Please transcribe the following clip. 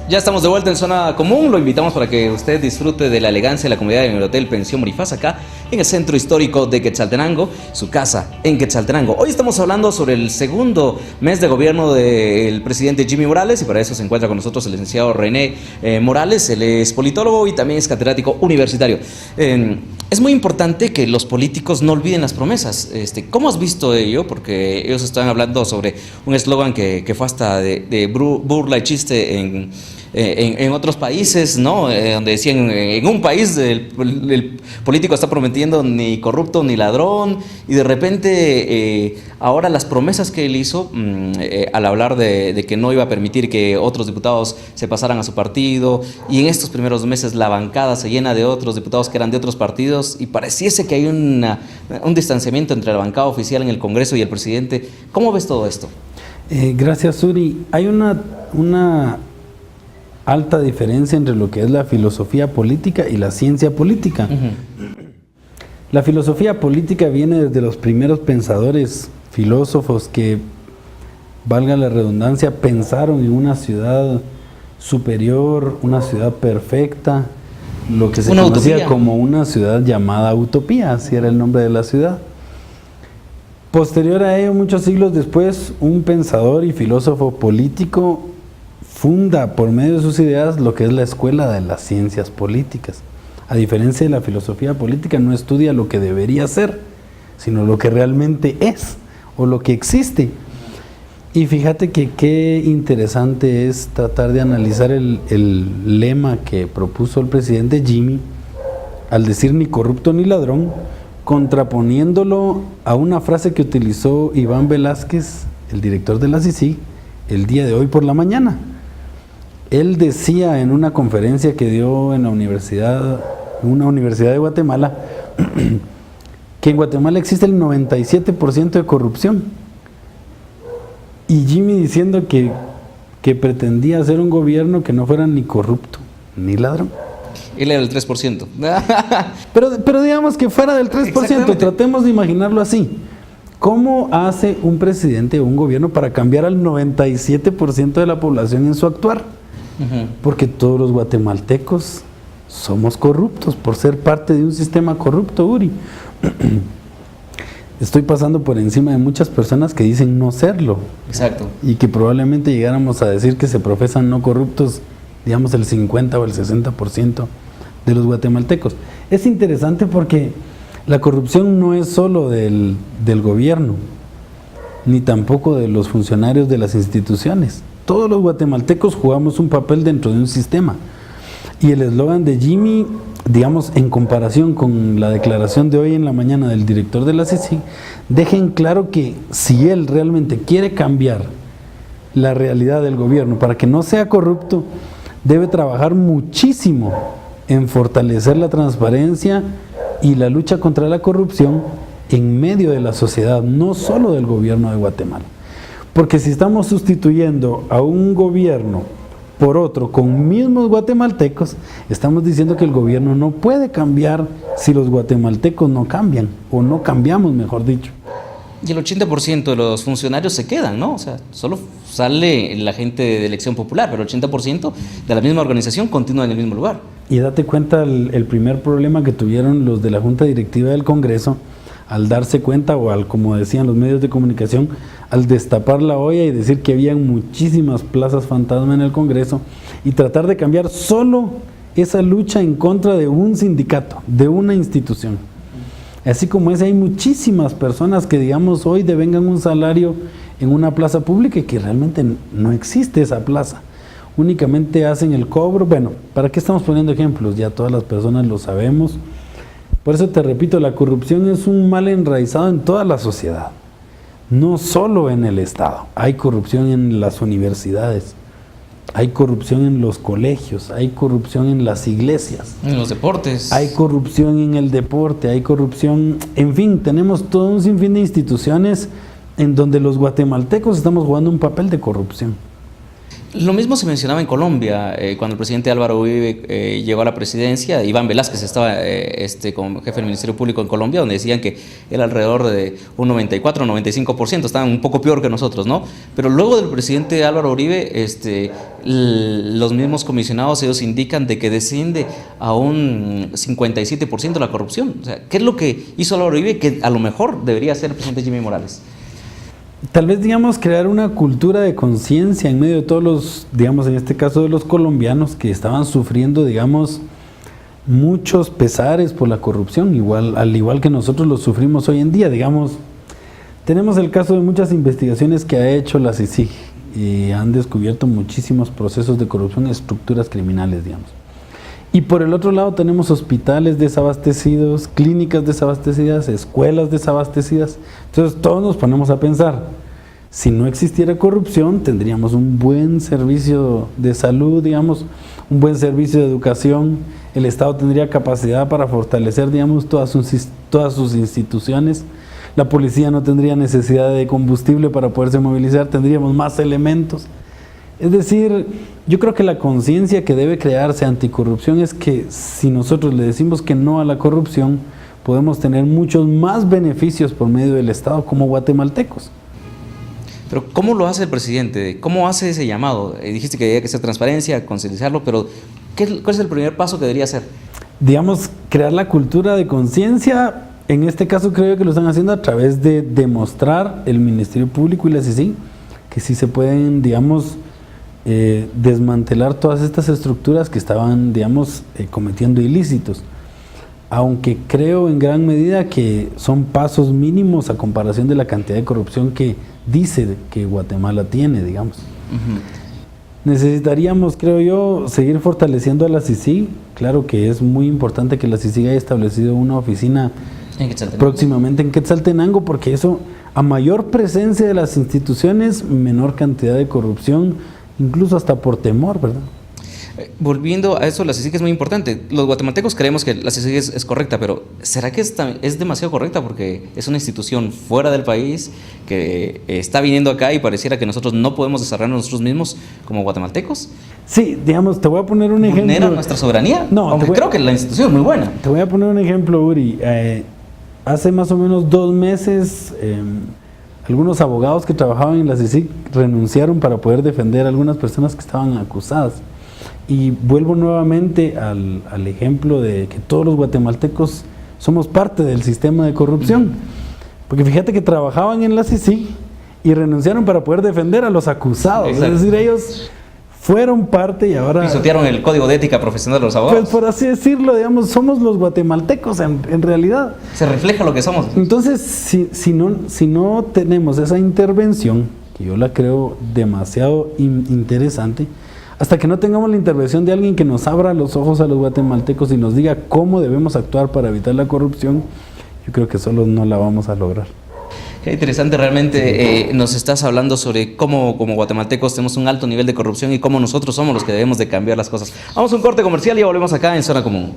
Ya estamos de vuelta en Zona Común, lo invitamos para que usted disfrute de la elegancia de la comunidad en el Hotel Pensión Morifaz acá en el centro histórico de Quetzaltenango, su casa en Quetzaltenango. Hoy estamos hablando sobre el segundo mes de gobierno del presidente Jimmy Morales y para eso se encuentra con nosotros el licenciado René Morales. Él es politólogo y también es catedrático universitario. Es muy importante que los políticos no olviden las promesas. ¿Cómo has visto ello? Porque ellos están hablando sobre un eslogan que fue hasta de burla y chiste en otros países, ¿no? Donde decían, en un país el político está prometiendo ni corrupto ni ladrón, y de repente ahora las promesas que él hizo al hablar de que no iba a permitir que otros diputados se pasaran a su partido, y en estos primeros meses la bancada se llena de otros diputados que eran de otros partidos, y pareciese que hay un distanciamiento entre la bancada oficial en el Congreso y el presidente. ¿Cómo ves todo esto? Gracias, Uri. Hay una alta diferencia entre lo que es la filosofía política y la ciencia política. La filosofía política viene desde los primeros pensadores, filósofos que, valga la redundancia, pensaron en una ciudad superior, una ciudad perfecta, lo que se conocía como una ciudad llamada utopía, así era el nombre de la ciudad. Posterior a ello, muchos siglos después, un pensador y filósofo político funda por medio de sus ideas lo que es la escuela de las ciencias políticas. A diferencia de la filosofía política, no estudia lo que debería ser, sino lo que realmente es o lo que existe. Y fíjate que qué interesante es tratar de analizar el lema que propuso el presidente Jimmy al decir ni corrupto ni ladrón, contraponiéndolo a una frase que utilizó Iván Velázquez, el director de la CICIG, el día de hoy por la mañana. Él decía en una conferencia que dio en una universidad de Guatemala, que en Guatemala existe el 97% de corrupción. Y Jimmy diciendo que pretendía hacer un gobierno que no fuera ni corrupto ni ladrón. Él era el 3%. pero digamos que fuera del 3%, tratemos de imaginarlo así. ¿Cómo hace un presidente o un gobierno para cambiar al 97% de la población en su actuar? Porque todos los guatemaltecos somos corruptos por ser parte de un sistema corrupto, Uri. Estoy pasando por encima de muchas personas que dicen no serlo. Exacto. Y que probablemente llegáramos a decir que se profesan no corruptos, digamos el 50 o el 60% de los guatemaltecos. Es interesante porque la corrupción no es solo del gobierno, ni tampoco de los funcionarios de las instituciones. Todos los guatemaltecos jugamos un papel dentro de un sistema. Y el eslogan de Jimmy, digamos, en comparación con la declaración de hoy en la mañana del director de la CICIG, deja en claro que si él realmente quiere cambiar la realidad del gobierno para que no sea corrupto, debe trabajar muchísimo en fortalecer la transparencia y la lucha contra la corrupción en medio de la sociedad, no solo del gobierno de Guatemala. Porque si estamos sustituyendo a un gobierno por otro con mismos guatemaltecos, estamos diciendo que el gobierno no puede cambiar si los guatemaltecos no cambian, o no cambiamos, mejor dicho. Y el 80% de los funcionarios se quedan, ¿no? O sea, solo sale la gente de elección popular, pero el 80% de la misma organización continúa en el mismo lugar. Y date cuenta el primer problema que tuvieron los de la Junta Directiva del Congreso, al darse cuenta, o al, como decían los medios de comunicación, al destapar la olla y decir que habían muchísimas plazas fantasma en el Congreso, y tratar de cambiar solo esa lucha en contra de un sindicato, de una institución. Así como hay muchísimas personas que, digamos, hoy devengan un salario en una plaza pública y que realmente no existe esa plaza. Únicamente hacen el cobro. Bueno, ¿para qué estamos poniendo ejemplos? Ya todas las personas lo sabemos. Por eso te repito, la corrupción es un mal enraizado en toda la sociedad, no solo en el Estado. Hay corrupción en las universidades, hay corrupción en los colegios, hay corrupción en las iglesias. En los deportes. Hay corrupción en el deporte, hay corrupción, en fin, tenemos todo un sinfín de instituciones en donde los guatemaltecos estamos jugando un papel de corrupción. Lo mismo se mencionaba en Colombia, cuando el presidente Álvaro Uribe llegó a la presidencia. Iván Velázquez estaba como jefe del Ministerio Público en Colombia, donde decían que era alrededor de un 94-95%, estaban un poco peor que nosotros, ¿no? Pero luego del presidente Álvaro Uribe, los mismos comisionados, ellos indican de que desciende a un 57% la corrupción. O sea, ¿qué es lo que hizo Álvaro Uribe que a lo mejor debería hacer el presidente Jimmy Morales? Tal vez, digamos, crear una cultura de conciencia en medio de todos los, digamos, en este caso de los colombianos que estaban sufriendo, digamos, muchos pesares por la corrupción, al igual que nosotros los sufrimos hoy en día, digamos. Tenemos el caso de muchas investigaciones que ha hecho la CICIG y han descubierto muchísimos procesos de corrupción y estructuras criminales, digamos. Y por el otro lado tenemos hospitales desabastecidos, clínicas desabastecidas, escuelas desabastecidas. Entonces todos nos ponemos a pensar, si no existiera corrupción, tendríamos un buen servicio de salud, digamos, un buen servicio de educación, el Estado tendría capacidad para fortalecer, digamos, todas sus instituciones, la policía no tendría necesidad de combustible para poderse movilizar, tendríamos más elementos. Es decir, yo creo que la conciencia que debe crearse anticorrupción es que si nosotros le decimos que no a la corrupción, podemos tener muchos más beneficios por medio del Estado como guatemaltecos. Pero ¿cómo lo hace el presidente? ¿Cómo hace ese llamado? Dijiste que había que hacer transparencia, concienciarlo, pero ¿cuál es el primer paso que debería hacer? Digamos, crear la cultura de conciencia. En este caso creo que lo están haciendo a través de demostrar el Ministerio Público y la CICIG que sí se pueden, digamos, desmantelar todas estas estructuras que estaban, digamos, cometiendo ilícitos. Aunque creo en gran medida que son pasos mínimos a comparación de la cantidad de corrupción que dice que Guatemala tiene, digamos. Necesitaríamos, creo yo, seguir fortaleciendo a la CICIG. Claro que es muy importante que la CICIG haya establecido una oficina próximamente en Quetzaltenango, porque eso, a mayor presencia de las instituciones, menor cantidad de corrupción, incluso hasta por temor, ¿verdad? Volviendo a eso, la CICIG es muy importante. Los guatemaltecos creemos que la CICIG es correcta, pero ¿será que es demasiado correcta? Porque es una institución fuera del país que está viniendo acá y pareciera que nosotros no podemos desarrollarnos nosotros mismos como guatemaltecos. Sí, digamos, te voy a poner un ejemplo. ¿Vulnera nuestra soberanía? No, aunque creo que la institución es muy buena. Te voy a poner un ejemplo, Uri. Hace más o menos 2 meses, algunos abogados que trabajaban en la CICIG renunciaron para poder defender a algunas personas que estaban acusadas. Y vuelvo nuevamente al ejemplo de que todos los guatemaltecos somos parte del sistema de corrupción. Porque fíjate que trabajaban en la CICIG y renunciaron para poder defender a los acusados. Exacto. Es decir, ellos fueron parte y ahora... pisotearon el código de ética profesional de los abogados. Pues por así decirlo, digamos, somos los guatemaltecos en realidad. Se refleja lo que somos. Entonces, si no tenemos esa intervención, que yo la creo demasiado interesante, hasta que no tengamos la intervención de alguien que nos abra los ojos a los guatemaltecos y nos diga cómo debemos actuar para evitar la corrupción, yo creo que solo no la vamos a lograr. Qué interesante, realmente nos estás hablando sobre cómo como guatemaltecos tenemos un alto nivel de corrupción y cómo nosotros somos los que debemos de cambiar las cosas. Vamos a un corte comercial y volvemos acá en Zona Común.